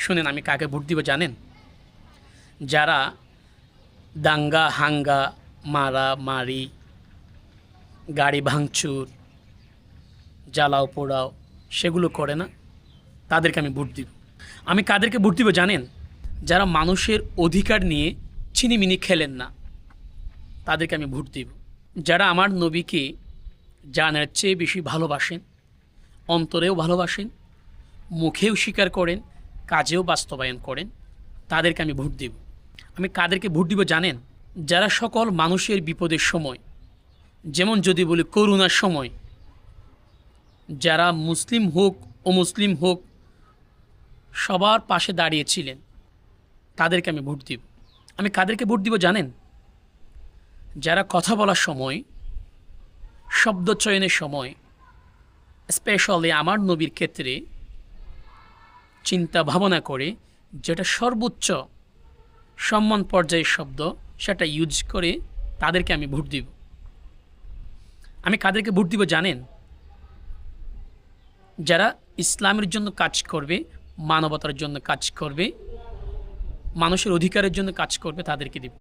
শুনেন, আমি কাকে ভোট দিব জানেন? যারা দাঙ্গা হাঙ্গা, মারামারি, গাড়ি ভাঙচুর, জ্বালাও পোড়াও সেগুলো করে না, তাদেরকে আমি ভোট দিব। আমি কাদেরকে ভোট দিব জানেন? যারা মানুষের অধিকার নিয়ে ছিনিমিনি খেলেন না, তাদেরকে আমি ভোট দিব। যারা আমার নবীকে জানের চেয়ে বেশি ভালোবাসেন, অন্তরেও ভালোবাসেন, মুখেও স্বীকার করেন, কাজেও বাস্তবায়ন করেন, তাদেরকে আমি ভোট দিব। আমি কাদেরকে ভোট দিব জানেন? যারা সকল মানুষের বিপদের সময়, যেমন যদি বলি করোনার সময়, যারা মুসলিম হোক অমুসলিম হোক সবার পাশে দাঁড়িয়েছিলেন, তাদেরকে আমি ভোট দিব। আমি কাদেরকে ভোট দিব জানেন? যারা কথা বলার সময়, শব্দ চয়নের সময়, স্পেশালি আমার নবীর ক্ষেত্রে চিন্তা ভাবনা করে যেটা সর্বোচ্চ সম্মান পর্যায়ের শব্দ সেটা ইউজ করে, তাদেরকে আমি ভোট দিব। আমি কাদেরকে ভোট দিব জানেন? যারা ইসলামের জন্য কাজ করবে, মানবতার জন্য কাজ করবে, মানুষের অধিকারের জন্য কাজ করবে, তাদেরকে দিব।